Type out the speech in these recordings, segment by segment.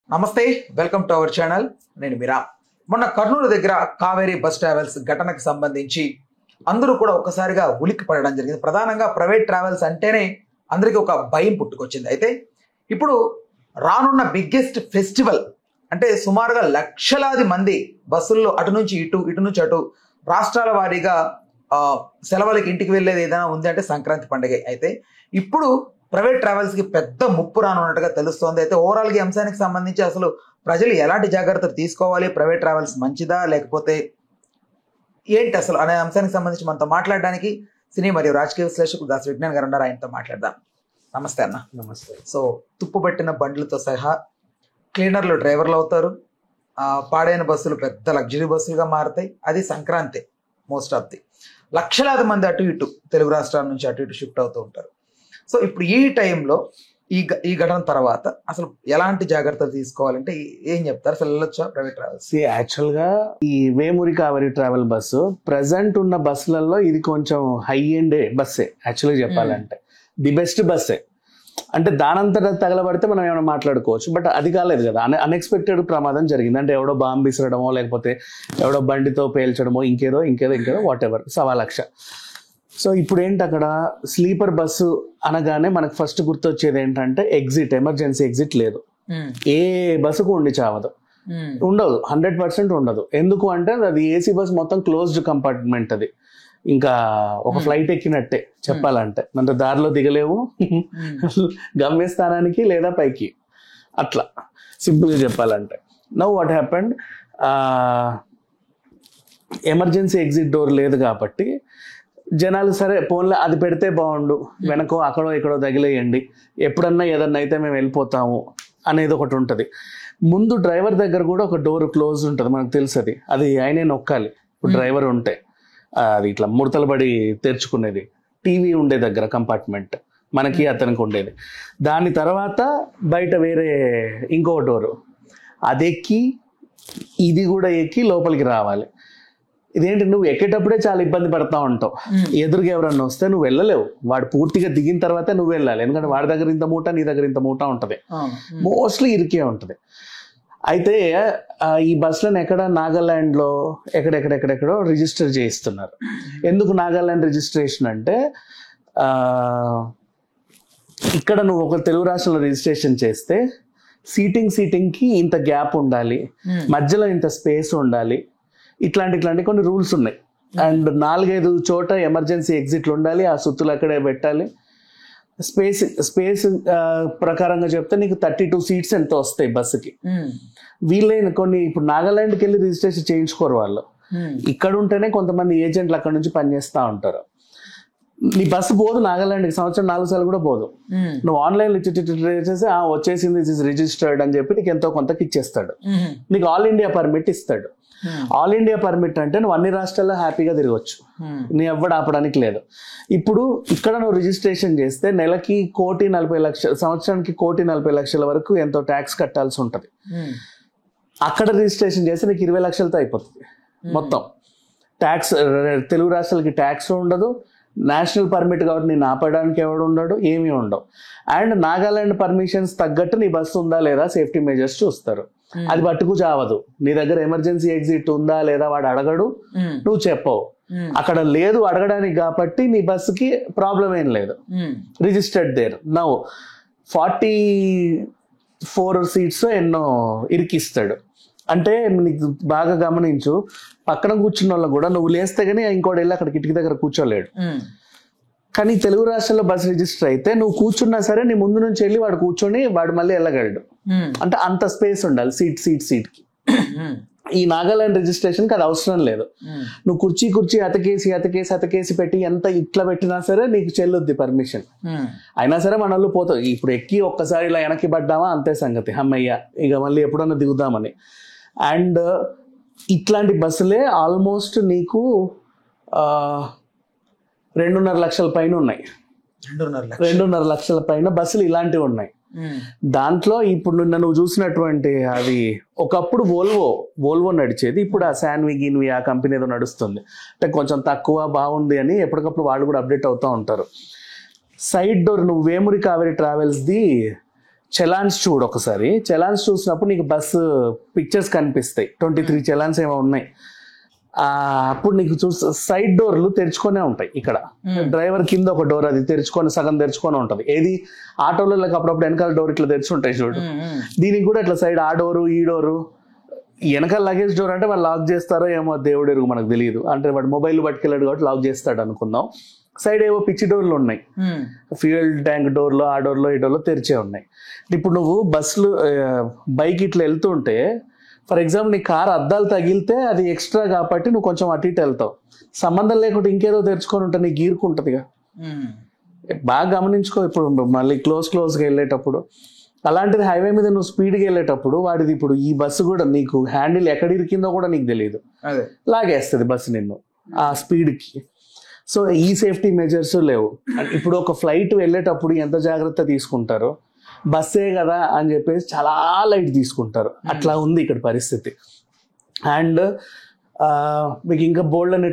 నమస్తే, welcome to our channel. నేను మీరా. మొన్న కర్నూలు దగ్గర కావేరీ బస్ ట్రావెల్స్ ఘటనకు సంబంధించి అందరూ కూడా ఒక్కసారిగా ఉలిక్కి పడడం జరిగింది. ప్రధానంగా ప్రైవేట్ ట్రావెల్స్ అంటేనే అందరికీ ఒక భయం పుట్టుకొచ్చింది. అయితే ఇప్పుడు రానున్న బిగ్గెస్ట్ ఫెస్టివల్ అంటే సుమారుగా లక్షలాది మంది బస్సుల్లో అటు నుంచి ఇటు, ఇటు నుంచి అటు రాష్ట్రాల వారీగా సెలవులకి ఇంటికి వెళ్ళేది ఏదైనా ఉంది అంటే సంక్రాంతి పండుగ. అయితే ఇప్పుడు ప్రైవేట్ ట్రావెల్స్ కి పెద్ద ముప్పు రానున్నట్టుగా తెలుస్తోంది. అయితే ఓవరాల్ గా ఈ అంశానికి సంబంధించి అసలు ప్రజలు ఎలాంటి జాగ్రత్తలు తీసుకోవాలి, ప్రైవేట్ ట్రావెల్స్ మంచిదా లేకపోతే ఏంటి అసలు అనే అంశానికి సంబంధించి మనతో మాట్లాడడానికి సినీ మరియు రాజకీయ విశ్లేషకుడు దాస్ విజ్ఞాన్ గారు ఉన్నారు. ఆయనతో మాట్లాడదాం. నమస్తే అన్న. నమస్తే. సో తుప్పుపట్టిన బండ్లతో సహా క్లీనర్లు డ్రైవర్లు అవుతారు, పాడైన బస్సులు పెద్ద లగ్జరీ బస్సులుగా మారుతాయి. అది సంక్రాంతి మోస్ట్ ఆఫ్ ది లక్షలాది మంది అటు ఇటు తెలుగు రాష్ట్రాల నుంచి అటు ఇటు షిఫ్ట్ అవుతూ ఉంటారు. సో ఇప్పుడు ఈ టైంలో ఈ ఘటన తర్వాత అసలు ఎలాంటి జాగ్రత్తలు తీసుకోవాలంటే ఏం చెప్తారు? అసలు వెళ్ళొచ్చా ప్రైవేట్ ట్రావెల్స్? యాక్చువల్గా ఈ Vemuri Kaveri travel bus present ఉన్న బస్సులలో ఇది కొంచెం హై ఎండ్ బస్సే. యాక్చువల్గా చెప్పాలంటే ది బెస్ట్ బస్సే. అంటే దానంతటా తగలబడితే మనం ఏమైనా మాట్లాడుకోవచ్చు, బట్ అది కాలేదు కదా. అన్ఎక్స్పెక్టెడ్ ప్రమాదం జరిగింది. అంటే ఎవడో బాంబు విసరడమో లేకపోతే ఎవడో బండితో పేల్చడమో ఇంకేదో వాట్ ఎవర్ 1,00,000. సో ఇప్పుడు ఏంటి, అక్కడ స్లీపర్ బస్సు అనగానే మనకు ఫస్ట్ గుర్తొచ్చేది ఏంటంటే ఎగ్జిట్, ఎమర్జెన్సీ ఎగ్జిట్ లేదు. ఏ బస్సుకు ఉండి చావదు, ఉండదు, 100% ఉండదు. ఎందుకు అంటే అది ఏసీ బస్ మొత్తం క్లోజ్డ్ కంపార్ట్మెంట్. అది ఇంకా ఒక ఫ్లైట్ ఎక్కినట్టే చెప్పాలంటే. అంటే దారిలో దిగలేవు, గమ్యస్థానానికి లేదా పైకి, అట్లా సింపుల్గా చెప్పాలంటే. Now what happened, emergency exit door లేదు కాబట్టి జనాలు సరే ఫోన్లో అది పెడితే బాగుండు, వెనకో అక్కడో ఇక్కడో తగిలేయండి, ఎప్పుడన్నా ఏదన్నా అయితే మేము వెళ్ళిపోతాము అనేది ఒకటి ఉంటుంది. ముందు డ్రైవర్ దగ్గర కూడా ఒక డోర్ క్లోజ్ ఉంటుంది, మనకు తెలుసు. అది ఆయనే నొక్కాలి. ఇప్పుడు డ్రైవర్ ఉంటే అది ఇట్లా ముడతలు పడి తెరుచుకునేది, టీవీ ఉండే దగ్గర కంపార్ట్మెంట్ మనకి అతనికి ఉండేది. దాని తర్వాత బయట వేరే ఇంకో డోరు, అది ఎక్కి ఇది కూడా ఎక్కి లోపలికి రావాలి. ఇదేంటి, నువ్వు ఎక్కేటప్పుడే చాలా ఇబ్బంది పడతా ఉంటావు. ఎదురుగా ఎవరన్నా వస్తే నువ్వు వెళ్ళలేవు, వాడు పూర్తిగా దిగిన తర్వాత నువ్వు వెళ్ళాలి. ఎందుకంటే వాడి దగ్గర ఇంత మూట, నీ దగ్గర ఇంత మూట ఉంటుంది, మోస్ట్లీ ఇరికే ఉంటుంది. అయితే ఈ బస్సులను ఎక్కడ నాగాల్యాండ్లో ఎక్కడెక్కడెక్కడెక్కడో రిజిస్టర్ చేయిస్తున్నారు. ఎందుకు నాగాల్యాండ్ రిజిస్ట్రేషన్ అంటే, ఇక్కడ నువ్వు ఒక తెలుగు రాష్ట్రంలో రిజిస్ట్రేషన్ చేస్తే సీటింగ్కి ఇంత గ్యాప్ ఉండాలి, మధ్యలో ఇంత స్పేస్ ఉండాలి, ఇట్లాంటి కొన్ని రూల్స్ ఉన్నాయి. అండ్ 4-5 చోట ఎమర్జెన్సీ ఎగ్జిట్లు ఉండాలి, ఆ సుత్తులు అక్కడే పెట్టాలి. స్పేస్ ప్రకారంగా చెప్తే నీకు 32 సీట్స్ ఎంతో వస్తాయి బస్సుకి. వీళ్ళైన కొన్ని ఇప్పుడు నాగాల్యాండ్కి వెళ్ళి రిజిస్ట్రేషన్ చేయించుకోరు వాళ్ళు. ఇక్కడ ఉంటేనే కొంతమంది ఏజెంట్లు అక్కడ నుంచి పనిచేస్తూ ఉంటారు. నీ బస్సు పోదు నాగాల్యాండ్కి, సంవత్సరం 4 సార్లు కూడా పోదు. నువ్వు ఆన్లైన్లో చేసేసి వచ్చేసింది, ఇట్ ఈస్ రిజిస్టర్డ్ అని చెప్పి నీకు ఎంతో కొంతకి ఇచ్చేస్తాడు. నీకు ఆల్ ఇండియా పర్మిట్ ఇస్తాడు. ఆల్ ఇండియా పర్మిట్ అంటే నువ్వు అన్ని రాష్ట్రాల్లో హ్యాపీగా తిరగచ్చు, నీ ఎవ్వడు ఆపడానికి లేదు. ఇప్పుడు ఇక్కడ నువ్వు రిజిస్ట్రేషన్ చేస్తే నెలకి 1,40,00,000, సంవత్సరానికి 1,40,00,000 వరకు ఎంతో ట్యాక్స్ కట్టాల్సి ఉంటుంది. అక్కడ రిజిస్ట్రేషన్ చేస్తే నీకు 20 లక్షలతో అయిపోతుంది మొత్తం ట్యాక్స్. తెలుగు రాష్ట్రాలకి ట్యాక్స్ ఉండదు, నేషనల్ పర్మిట్ కాబట్టి నేను ఆపడానికి ఎవడు ఉండడు, ఏమీ ఉండవు. అండ్ నాగాలాండ్ పర్మిషన్స్ తగ్గట్టు నీ బస్సు ఉందా లేదా సేఫ్టీ మెజర్స్ చూస్తారు. అది పట్టుకు చావదు. నీ దగ్గర ఎమర్జెన్సీ ఎగ్జిట్ ఉందా లేదా వాడు అడగడు, నువ్వు చెప్పవు. అక్కడ లేదు అడగడానికి కాబట్టి నీ బస్సుకి ప్రాబ్లం ఏం లేదు, రిజిస్టర్డ్ దేర్. నౌ 44 సీట్స్ ఎన్నో ఇరికిస్తాడు. అంటే నీకు బాగా గమనించు, పక్కన కూర్చున్న వాళ్ళు కూడా నువ్వు లేస్తే గానీ ఇంకోటి వెళ్ళి అక్కడ కిటికీ దగ్గర కూర్చోలేడు. కానీ తెలుగు రాష్ట్రాల్లో బస్ రిజిస్టర్ అయితే నువ్వు కూర్చున్నా సరే నీ ముందు నుంచి వెళ్ళి వాడు కూర్చొని వాడు మళ్ళీ వెళ్ళగలడు. అంటే అంత స్పేస్ ఉండాలి సీట్కి. ఈ నాగాలాండ్ రిజిస్ట్రేషన్కి అది అవసరం లేదు. నువ్వు కుర్చీ అతకేసి పెట్టి ఎంత ఇట్లా పెట్టినా సరే నీకు చెల్లుద్ది పర్మిషన్. అయినా సరే మన వాళ్ళు పోతావు. ఇప్పుడు ఎక్కి ఒక్కసారి ఇలా వెనక్కి పడ్డామా అంతే సంగతి, అమ్మయ్య ఇక మళ్ళీ ఎప్పుడన్నా దిగుదామని. అండ్ ఇట్లాంటి బస్సులే ఆల్మోస్ట్ నీకు 2.5 లక్షల పైన ఉన్నాయి. 2.5 లక్షల పైన బస్సులు ఇలాంటివి ఉన్నాయి. దాంట్లో ఇప్పుడు నువ్వు చూసినటువంటి అది ఒకప్పుడు వోల్వో నడిచేది, ఇప్పుడు ఆ శాన్వి ఆ కంపెనీ ఏదో నడుస్తుంది. అంటే కొంచెం తక్కువ బాగుంది అని ఎప్పటికప్పుడు వాళ్ళు కూడా అప్డేట్ అవుతూ ఉంటారు. సైడ్ డోర్ నువ్వు వేమూరి కావేరీ ట్రావెల్స్ది చలాన్స్ చూడు ఒకసారి. చలాన్స్ చూసినప్పుడు నీకు బస్సు పిక్చర్స్ కనిపిస్తాయి, 23 చలాన్స్ ఏమో ఉన్నాయి. అప్పుడు నీకు సైడ్ డోర్లు తెరుచుకొనే ఉంటాయి. ఇక్కడ డ్రైవర్ కింద ఒక డోర్ అది తెరుచుకొని సగం తెరుచుకొని ఉంటది. ఏది ఆటోలలో అప్పుడప్పుడు వెనకాల డోర్ ఇట్లా తెరిచి ఉంటాయి చూడు, దీనికి కూడా ఇట్లా సైడ్ ఆ డోరు ఈ డోరు. వెనకాల లగేజ్ డోర్ అంటే వాళ్ళు లాక్ చేస్తారో ఏమో దేవుడు ఎరుగు, మనకు తెలియదు. అంటే వాడు మొబైల్ పట్టుకెళ్ళాడు కాబట్టి లాక్ చేస్తాడు అనుకుందాం. సైడ్ ఏవో పిచ్చి డోర్లు ఉన్నాయి, ఫ్యూయల్ ట్యాంక్ డోర్లో ఆ డోర్లో ఈ డోర్లో తెరిచే ఉన్నాయి. ఇప్పుడు నువ్వు బస్సులు బైక్ ఇట్లా వెళ్తుంటే ఫర్ ఎగ్జాంపుల్ నీ కార్ అద్దాలు తగిలితే అది ఎక్స్ట్రా కాబట్టి నువ్వు కొంచెం అటు ఇటు వెళ్తావు. సంబంధం లేకుండా ఇంకేదో తెరుచుకొని ఉంటే నీకు గీరుకుంటుందిగా. బాగా గమనించుకో. ఇప్పుడు మళ్ళీ క్లోజ్గా వెళ్ళేటప్పుడు అలాంటిది హైవే మీద నువ్వు స్పీడ్గా వెళ్ళేటప్పుడు వాడిది ఇప్పుడు ఈ బస్సు కూడా నీకు హ్యాండిల్ ఎక్కడ ఇరికిందో కూడా నీకు తెలియదు, లాగేస్తుంది బస్సు నిన్ను ఆ స్పీడ్కి. సో ఈ సేఫ్టీ మెజర్స్ లేవు. ఇప్పుడు ఒక ఫ్లైట్ వెళ్ళేటప్పుడు ఎంత జాగ్రత్త తీసుకుంటారో, బస్సే కదా అని చెప్పేసి చాలా లైట్ తీసుకుంటారు. అట్లా ఉంది ఇక్కడ పరిస్థితి. అండ్ మీకు ఇంకా బోల్డ్ అని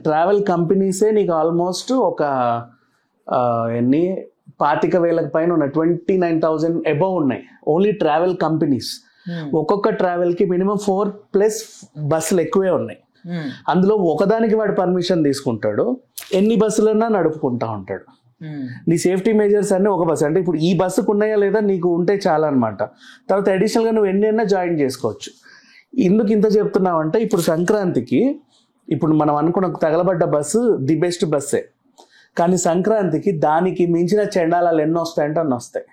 ట్రావెల్ కంపెనీసే నీకు ఆల్మోస్ట్ ఒక 25,000 పైన ఉన్నాయి, 29,000 అబౌవ్ ఉన్నాయి ఓన్లీ ట్రావెల్ కంపెనీస్. ఒక్కొక్క ట్రావెల్కి మినిమం 4+ బస్సులు ఎక్కువే ఉన్నాయి. అందులో ఒకదానికి వాడు పర్మిషన్ తీసుకుంటాడు, ఎన్ని బస్సులన్నా నడుపుకుంటా ఉంటాడు. నీ సేఫ్టీ మెజర్స్ అన్ని ఒక బస్సు అంటే ఇప్పుడు ఈ బస్సుకు ఉన్నాయా లేదా నీకు ఉంటే చాలా అనమాట. తర్వాత అడిషనల్గా నువ్వు ఎన్నైనా జాయిన్ చేసుకోవచ్చు. ఎందుకు ఇంత చెప్తున్నావు అంటే ఇప్పుడు సంక్రాంతికి ఇప్పుడు మనం అనుకున్న తగలబడ్డ బస్సు ది బెస్ట్ బస్సే, కానీ సంక్రాంతికి దానికి మించిన చెండాలాలు ఎన్నో వస్తాయంటే అన్నీ వస్తాయి.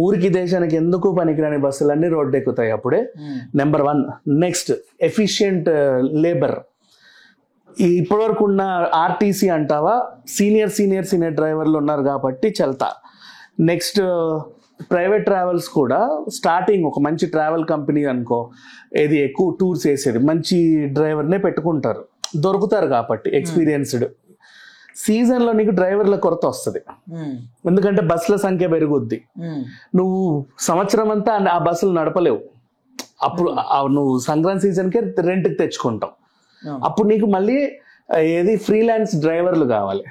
ఊరికి దేశానికి ఎందుకు పనికిరాని బస్సులన్నీ రోడ్డు ఎక్కుతాయి అప్పుడే. నెంబర్ 1. Next efficient labour. ఇప్పటివరకు ఉన్న ఆర్టీసీ అంటావా, సీనియర్ డ్రైవర్లు ఉన్నారు కాబట్టి చల్తా. నెక్స్ట్ ప్రైవేట్ ట్రావెల్స్ కూడా స్టార్టింగ్ ఒక మంచి ట్రావెల్ కంపెనీ అనుకో, ఏది ఎక్కువ టూర్స్ వేసేది మంచి డ్రైవర్నే పెట్టుకుంటారు, దొరుకుతారు కాబట్టి ఎక్స్పీరియన్స్డ్. సీజన్లో నీకు డ్రైవర్ల కొరత వస్తుంది, ఎందుకంటే బస్సుల సంఖ్య పెరుగుద్ది. నువ్వు సంవత్సరం అంతా ఆ బస్సులు నడపలేవు. అప్పుడు నువ్వు సంక్రాంతి సీజన్కే రెంట్కి తెచ్చుకుంటావు. అప్పుడు నీకు మళ్ళీ ఏది ఫ్రీలాన్స్ డ్రైవర్లు కావాలి.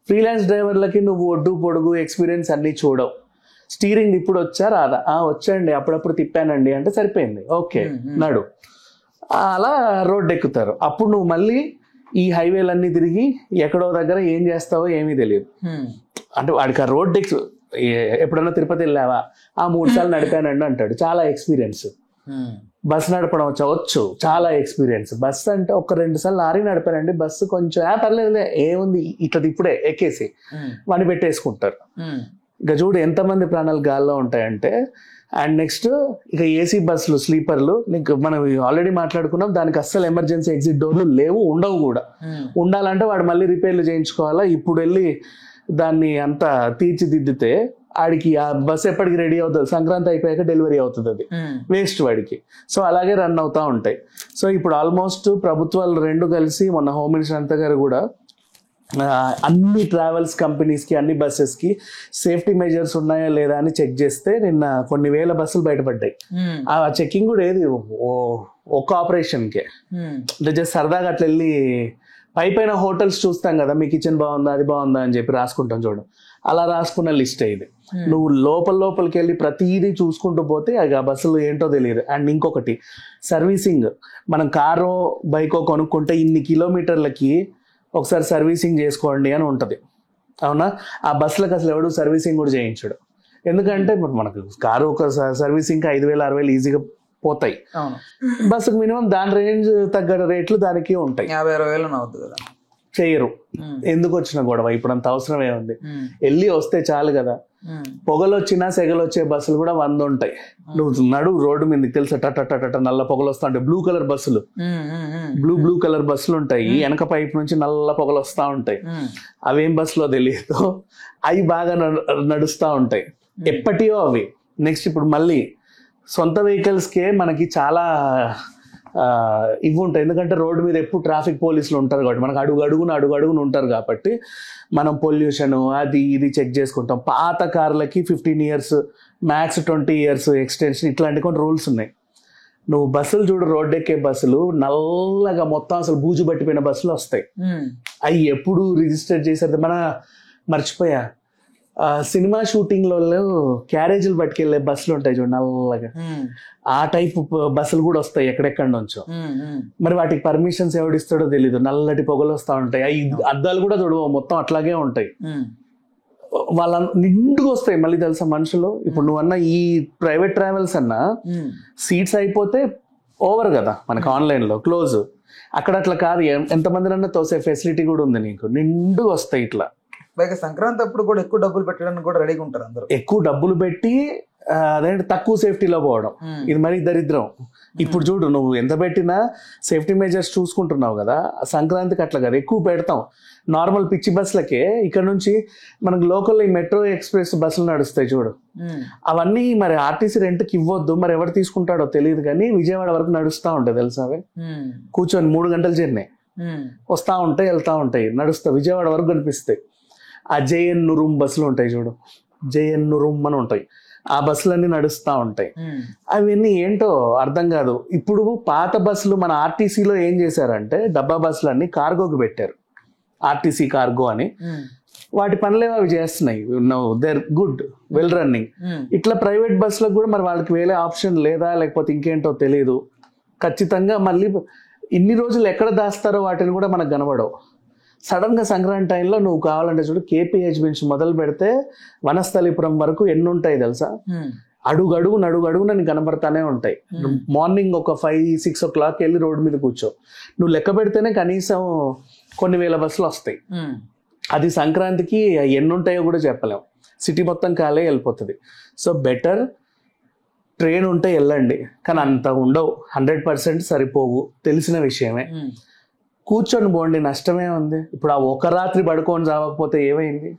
ఫ్రీలాన్స్ డ్రైవర్లకి నువ్వు ఒడ్డు పొడుగు ఎక్స్పీరియన్స్ అన్ని చూడవు. స్టీరింగ్ ఇప్పుడు వచ్చారా, వచ్చండి అప్పుడప్పుడు తిప్పానండి అంటే సరిపోయింది, ఓకే నడు, అలా రోడ్డు ఎక్కుతారు. అప్పుడు నువ్వు మళ్ళీ ఈ హైవేలన్నీ తిరిగి ఎక్కడో దగ్గర ఏం చేస్తావో ఏమీ తెలియదు. అంటే వాడికి ఆ రోడ్ ఎప్పుడన్నా తిరుపతి వెళ్ళావా, 3 సార్లు నడిపానండి అంటాడు, చాలా ఎక్స్పీరియన్స్. బస్సు నడపడం వచ్చు, చాలా ఎక్స్పీరియన్స్. బస్సు అంటే 1-2 సార్లు లారీ నడిపానండి, బస్సు కొంచెం పర్లేదులే ఏముంది ఇట్లా ఇప్పుడే ఎక్కేసి వాడిని పెట్టేసుకుంటారు. ఇక చూడు ఎంతమంది ప్రాణాలు గాల్లో ఉంటాయంటే. అండ్ నెక్స్ట్ ఇక ఏసీ బస్సులు స్లీపర్లు నీకు మనం ఆల్రెడీ మాట్లాడుకున్నాం, దానికి అస్సలు ఎమర్జెన్సీ ఎగ్జిట్ డోర్లు లేవు, ఉండవు కూడా. ఉండాలంటే వాడు మళ్ళీ రిపేర్లు చేయించుకోవాలా. ఇప్పుడు వెళ్ళి దాన్ని అంతా తీర్చిదిద్దితే ఆడికి ఆ బస్సు ఎప్పటికి రెడీ అవుతుంది, సంక్రాంతి అయిపోయాక డెలివరీ అవుతుంది, అది వేస్ట్ వాడికి. సో అలాగే రన్ అవుతూ ఉంటాయి. సో ఇప్పుడు ఆల్మోస్ట్ ప్రభుత్వాలు రెండు కలిసి మొన్న హోమ్ మినిస్టర్ అనిత గారు కూడా అన్ని ట్రావెల్స్ కంపెనీస్కి అన్ని బస్సెస్కి సేఫ్టీ మెజర్స్ ఉన్నాయా లేదా అని చెక్ చేస్తే నిన్న కొన్ని వేల బస్సులు బయటపడ్డాయి. ఆ చెకింగ్ కూడా ఏది ఒక్క ఆపరేషన్కే, అంటే జస్ట్ సరదాగా అట్లా వెళ్ళి పైన హోటల్స్ చూస్తాం కదా, మీ కిచెన్ బాగుందా అది బాగుందా అని చెప్పి రాసుకుంటాం చూడు, అలా రాసుకున్న లిస్ట్ ఇది. నువ్వు లోపలికి వెళ్ళి ప్రతిదీ చూసుకుంటూ పోతే ఆ బస్సులు ఏంటో తెలియదు. అండ్ ఇంకొకటి సర్వీసింగ్, మనం కారో బైకో కొనుక్కుంటే ఇన్ని కిలోమీటర్లకి ఒకసారి సర్వీసింగ్ చేసుకోండి అని ఉంటుంది, అవునా? ఆ బస్సులకు అసలు ఎవడు సర్వీసింగ్ కూడా చేయించడు. ఎందుకంటే మనకు కారు ఒక సర్వీసింగ్కి 5,000-6,000 ఈజీగా పోతాయి. బస్సుకు మినిమం దాని రేంజ్ తగ్గ రేట్లు దానికి ఉంటాయి. 50,000-60,000 అవుతుంది కదా, చెయ్యరు. ఎందుకు వచ్చిన గొడవ, ఇప్పుడు అంత అవసరం ఏముంది, వెళ్ళి వస్తే చాలు కదా. పొగలు వచ్చినా సెగలు వచ్చే బస్సులు కూడా 100 ఉంటాయి. నువ్వు నడు రోడ్డు మీద తెలుసా, టట నల్ల పొగలు వస్తా ఉంటాయి. బ్లూ కలర్ బస్సులు, బ్లూ కలర్ బస్సులు ఉంటాయి, వెనక పైపు నుంచి నల్ల పొగలు వస్తా ఉంటాయి. అవేం బస్సులో తెలియదు, అవి బాగా నడుస్తూ ఉంటాయి ఎప్పటియో అవి. నెక్స్ట్ ఇప్పుడు మళ్ళీ సొంత వెహికల్స్కే మనకి చాలా ఇవి ఉంటాయి, ఎందుకంటే రోడ్డు మీద ఎప్పుడు ట్రాఫిక్ పోలీసులు ఉంటారు కాబట్టి మనకు అడుగున ఉంటారు కాబట్టి మనం పొల్యూషన్ అది ఇది చెక్ చేసుకుంటాం. పాత కార్లకి 15 years మ్యాక్స్ 20 years ఎక్స్టెన్షన్ ఇట్లాంటి కొన్ని రూల్స్ ఉన్నాయి. నువ్వు బస్సులు చూడు, రోడ్డు ఎక్కే బస్సులు నల్లగా మొత్తం అసలు బూజు పట్టిపోయిన బస్సులు వస్తాయి. అవి ఎప్పుడు రిజిస్టర్ చేసేది మర్చిపోయా, సినిమా షూటింగ్ లో క్యారేజీలు పట్టుకెళ్లే బస్సులు ఉంటాయి చూడండి నల్లగా, ఆ టైప్ బస్సులు కూడా వస్తాయి ఎక్కడెక్కడి నుంచో. మరి వాటికి పర్మిషన్స్ ఎవడిస్తాడో తెలీదు, నల్లటి పొగలు వస్తూ ఉంటాయి, అద్దాలు కూడా చూడవు, మొత్తం అట్లాగే ఉంటాయి. వాళ్ళ నిండుగా వస్తాయి మళ్ళీ తెలుసా మనుషులు. ఇప్పుడు నువ్వు అన్న ఈ ప్రైవేట్ ట్రావెల్స్ అన్నా సీట్స్ అయిపోతే ఓవర్ కదా మనకి, ఆన్లైన్ లో క్లోజ్. అక్కడ అట్లా కాదు, ఎంతమంది అన్నా తోసే ఫెసిలిటీ కూడా ఉంది నీకు, నిండుగా వస్తాయి ఇట్లా. పైగా సంక్రాంతి అప్పుడు కూడా ఎక్కువ డబ్బులు పెట్టడానికి కూడా రెడీగా ఉంటారు అందరూ. ఎక్కువ డబ్బులు పెట్టి అదేంటి తక్కువ సేఫ్టీలో పోవడం, ఇది మరీ దరిద్రం. ఇప్పుడు చూడు నువ్వు ఎంత పెట్టినా సేఫ్టీ మెజర్స్ చూసుకుంటున్నావు కదా, సంక్రాంతికి అట్లా కదా ఎక్కువ పెడతాం. నార్మల్ పిచ్చి బస్సులకే ఇక్కడ నుంచి మనకు లోకల్ ఈ మెట్రో ఎక్స్ప్రెస్ బస్సులు నడుస్తాయి చూడు, అవన్నీ మరి ఆర్టీసీ రెంట్కి ఇవ్వద్దు, మరి ఎవరు తీసుకుంటాడో తెలియదు కానీ విజయవాడ వరకు నడుస్తూ ఉంటాయి తెలుసా. అవి కూర్చొని 3 గంటల జర్నీ, వస్తూ ఉంటాయి వెళ్తూ ఉంటాయి, నడుస్తా విజయవాడ వరకు కనిపిస్తాయి. ఆ జేఎన్ నురుమ్ బస్సులు ఉంటాయి చూడు, జేఎన్ నురుమ్ అని ఉంటాయి, ఆ బస్సులన్నీ నడుస్తూ ఉంటాయి. అవన్నీ ఏంటో అర్థం కాదు. ఇప్పుడు పాత బస్సులు మన ఆర్టీసీలో ఏం చేశారంటే డబ్బా బస్సులన్నీ కార్గోకి పెట్టారు, ఆర్టీసీ కార్గో అని. వాటి పనులేమో అవి చేస్తున్నాయి, దేర్ గుడ్, వెల్ రన్నింగ్. ఇట్లా ప్రైవేట్ బస్సులకు కూడా మరి వాళ్ళకి వేరే ఆప్షన్ లేదా లేకపోతే ఇంకేంటో తెలియదు. ఖచ్చితంగా మళ్ళీ ఇన్ని రోజులు ఎక్కడ దాస్తారో వాటిని కూడా మనకు కనబడవు. సడన్ గా సంక్రాంతి టైంలో నువ్వు కావాలంటే చూడు, కేపీహెచ్ నుంచి మొదలు పెడితే వనస్థలిపురం వరకు ఎన్ని ఉంటాయి తెలుసా, అడుగడుగున నీకు కనబడతానే ఉంటాయి. మార్నింగ్ ఒక 5-6 o'clock వెళ్ళి రోడ్డు మీద కూర్చో, నువ్వు లెక్క పెడితేనే కనీసం కొన్ని వేల బస్సులు వస్తాయి. అది సంక్రాంతికి ఎన్ని ఉంటాయో కూడా చెప్పలేం, సిటీ మొత్తం కాలే వెళ్ళిపోతుంది. సో బెటర్ ట్రైన్ ఉంటే వెళ్ళండి, కానీ అంత ఉండవు, 100% సరిపోవు, తెలిసిన విషయమే. కూర్చొని పోండి, నష్టమే ఉంది. ఇప్పుడు ఆ ఒక రాత్రి పడుకొని చావకపోతే ఏమైంది,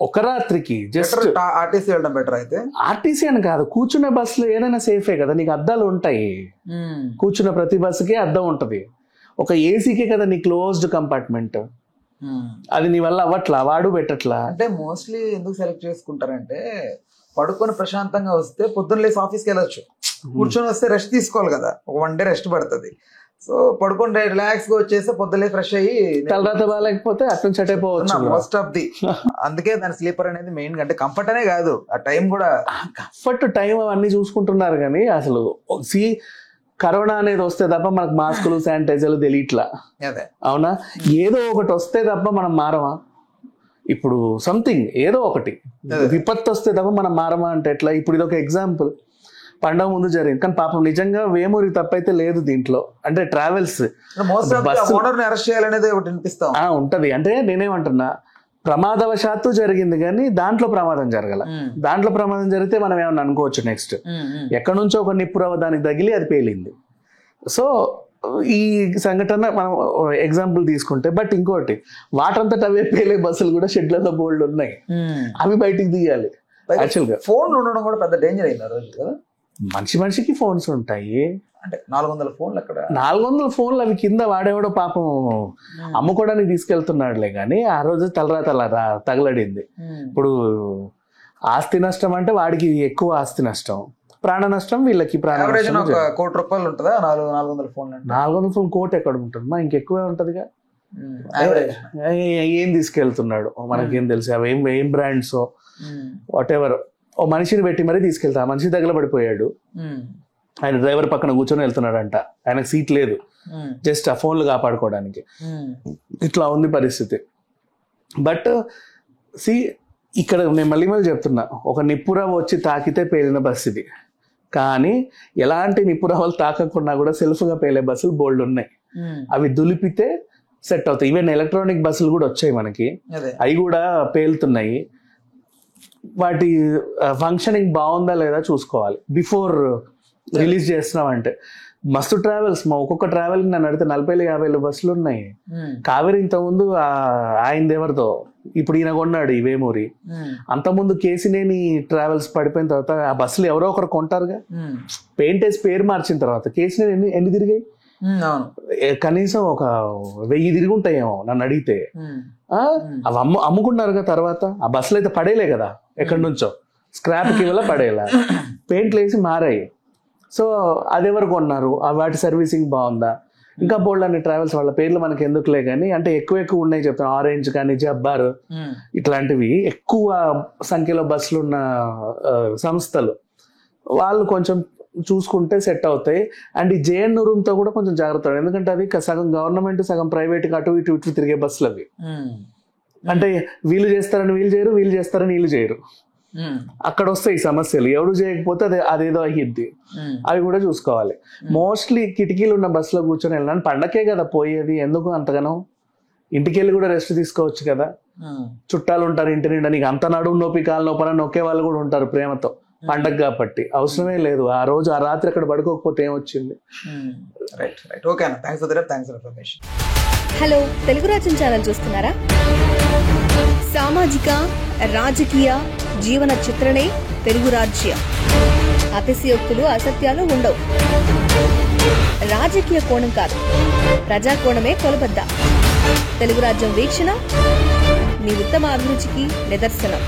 ఒక రాత్రికి జస్ట్ ఆర్టీసీ వెళ్ళడం బెటర్. అయితే ఆర్టీసీ అని కాదు, కూర్చునే బస్సులు ఏదైనా సేఫే కదా, నీకు అద్దాలు ఉంటాయి, కూర్చున్న ప్రతి బస్సుకే అద్దం ఉంటది. ఒక ఏసీకే కదా నీ క్లోజ్డ్ కంపార్ట్మెంట్, అది నీ వల్ల అవ్వట్లా, వాడు పెట్టట్లా. అంటే మోస్ట్లీ ఎందుకు సెలెక్ట్ చేసుకుంటారంటే పడుకొని ప్రశాంతంగా వస్తే పొద్దున్న లేసి ఆఫీస్కి వెళ్ళొచ్చు, కూర్చొని వస్తే రెస్ట్ తీసుకోవాలి కదా, ఒక 1 day రెస్ట్ పడుతుంది. సో పడుకొని రిలాక్స్ గా వచ్చేసి పొద్దులే ఫ్రెష్ అయ్యి తలరాత బాగాలేకపోతే అట్లా సెట్ అయిపోవచ్చు మోస్ట్ ఆఫ్ ది. అందుకే దాని స్లీపర్ అనేది మెయిన్. అంటే కంఫర్ట్ అనే కాదు, ఆ టైం కూడా, కంఫర్ట్ టైం అవన్నీ చూసుకుంటున్నారు కానీ అసలు కరోనా అనేది వస్తే తప్ప మనకు మాస్కులు శానిటైజర్లు తెలియట్లా, అవునా? ఏదో ఒకటి వస్తే తప్ప మనం మారమా? ఇప్పుడు సంథింగ్ ఏదో ఒకటి విపత్తు వస్తే తప్ప మనం మారమా అంటే ఎట్లా? ఇప్పుడు ఇది ఒక ఎగ్జాంపుల్, పండగ ముందు జరిగింది కానీ పాపం నిజంగా వేమూరి తప్పైతే లేదు దీంట్లో. అంటే ట్రావెల్స్ ఉంటది. అంటే నేనేమంటున్నా, ప్రమాదవశాత్తు జరిగింది కానీ దాంట్లో ప్రమాదం జరగల. దాంట్లో ప్రమాదం జరిగితే మనం ఏమన్నా అనుకోవచ్చు, నెక్స్ట్ ఎక్కడి నుంచో ఒక నిప్పురవ దానికి తగిలి అది పేలింది. సో ఈ సంఘటన మనం ఎగ్జాంపుల్ తీసుకుంటే, బట్ ఇంకోటి వాటంతట అవే పేలే బస్సులు కూడా షెడ్లలో బోల్డ్ ఉన్నాయి, అవి బయటికి తీయాలి. యాక్చువల్గా ఫోన్ ఉండడం కూడా పెద్ద డేంజర్ అయింది ఆ రోజు కదా. మనిషికి ఫోన్స్ ఉంటాయి, అంటే 400 ఫోన్లు అక్కడ, 400 ఫోన్లు అవి కింద వాడేవాడో పాపం అమ్ముకోవడానికి తీసుకెళ్తున్నాడులే కానీ ఆ రోజు తలరా తగలడింది. ఇప్పుడు ఆస్తి నష్టం అంటే వాడికి ఎక్కువ ఆస్తి నష్టం, ప్రాణ నష్టం వీళ్ళకి ప్రాణ నష్టం. ₹1 కోటి ఉంటుందా 400 ఫోన్లు? 400 ఫోన్ కోటి ఎక్కడ ఉంటుంది మా, ఇంకెక్కువే ఉంటదిగా. ఏం తీసుకెళ్తున్నాడు మనకేం తెలుసు, అవి ఏం బ్రాండ్స్ వాట్ ఎవర్. ఓ మనిషిని పెట్టి మరీ తీసుకెళ్తా, మనిషి దగ్గర పడిపోయాడు, ఆయన డ్రైవర్ పక్కన కూర్చొని వెళ్తున్నాడంట, ఆయనకు సీట్ లేదు, జస్ట్ ఆ ఫోన్లు కాపాడుకోవడానికి. ఇట్లా ఉంది పరిస్థితి. బట్ ఇక్కడ నేను మళ్ళీ చెప్తున్నా, ఒక నిప్పురవ వచ్చి తాకితే పేలిన బస్సు ఇది. కానీ ఎలాంటి నిప్పురవలు తాకకుండా కూడా సెల్ఫ్గా పేలే బస్సులు బోల్డ్ ఉన్నాయి, అవి దులిపితే సెట్ అవుతాయి. ఈవెన్ ఎలక్ట్రానిక్ బస్సులు కూడా వచ్చాయి మనకి, అవి కూడా పేలుతున్నాయి. వాటి ఫంక్షనింగ్ బాగుందా లేదా చూసుకోవాలి బిఫోర్ రిలీజ్ చేస్తున్నామంటే. మస్తు ట్రావెల్స్, మా ఒక్కొక్క ట్రావెల్ నన్ను అడిగితే 40,000-50,000 బస్సులు ఉన్నాయి. కావేరి ఇంతకుముందు ఆయనది ఎవరితో, ఇప్పుడు ఈయన కొన్నాడు ఈ వేమూరి. అంతకుముందు కేసినేని ట్రావెల్స్ పడిపోయిన తర్వాత ఆ బస్సులు ఎవరో ఒకరు కొంటారుగా, పెయింట్ వేసి పేరు మార్చిన తర్వాత. కేసినేని ఎన్ని తిరిగాయి? కనీసం ఒక 1000 తిరిగి ఉంటాయేమో నన్ను అడిగితే. అవి అమ్ముకున్నారుగా తర్వాత. ఆ బస్సులు అయితే పడేలే కదా, ఎక్కడి నుంచో స్క్రాప్కి వల్ల పడేలా, పెయింట్లు వేసి మారాయి. సో అది ఎవరు కొన్నారు, వాటి సర్వీసింగ్ బాగుందా? ఇంకా బోల్డ్ అనే ట్రావెల్స్, వాళ్ళ పేర్లు మనకి ఎందుకులే కానీ, అంటే ఎక్కువ ఉన్నాయి చెప్తాను. ఆరెంజ్ కానీ, జబ్బార్ ఇట్లాంటివి ఎక్కువ సంఖ్యలో బస్సులు ఉన్న సంస్థలు, వాళ్ళు కొంచెం చూసుకుంటే సెట్ అవుతాయి. అండ్ ఈ జేఎన్ఆర్తో కూడా కొంచెం జాగ్రత్త, ఎందుకంటే అవి సగం గవర్నమెంట్ సగం ప్రైవేట్ అటు ఇటు తిరిగే బస్సులు అవి. అంటే వీళ్ళు చేస్తారని వీళ్ళు చేయరు, వీళ్ళు చేస్తారని వీళ్ళు చేయరు. అక్కడ వస్తాయి సమస్యలు. ఎవరు చేయకపోతే అదేదో అయ్యిద్ది. అవి కూడా చూసుకోవాలి. మోస్ట్లీ కిటికీలు ఉన్న బస్సులో కూర్చొని వెళ్ళాను. పండకే కదా పోయేది, ఎందుకు అంతగానో? ఇంటికి వెళ్ళి కూడా రెస్ట్ తీసుకోవచ్చు కదా. చుట్టాలు ఉంటారు ఇంటి నిండా, నీకు అంత నడుము నొప్పి కాలు నొప్పి నొక్కే వాళ్ళు కూడా ఉంటారు ప్రేమతో. పండగ కాబట్టి అవసరమే లేదు. ఆ రోజు ఆ రాత్రి అక్కడ పడుకోకపోతే ఏమొచ్చింది. హలో, తెలుగు రాజ్యం ఛానల్ చూస్తున్నారా? సామాజిక రాజకీయ జీవన చిత్రణే తెలుగు రాజ్యం. అతిశయోక్తులు అసత్యాలు ఉండవు. రాజకీయ కోణం కాదు, ప్రజా కోణమే కొలబద్ద. తెలుగు రాజ్యం వీక్షణ మీ ఉత్తమ అభిరుచికి నిదర్శనం.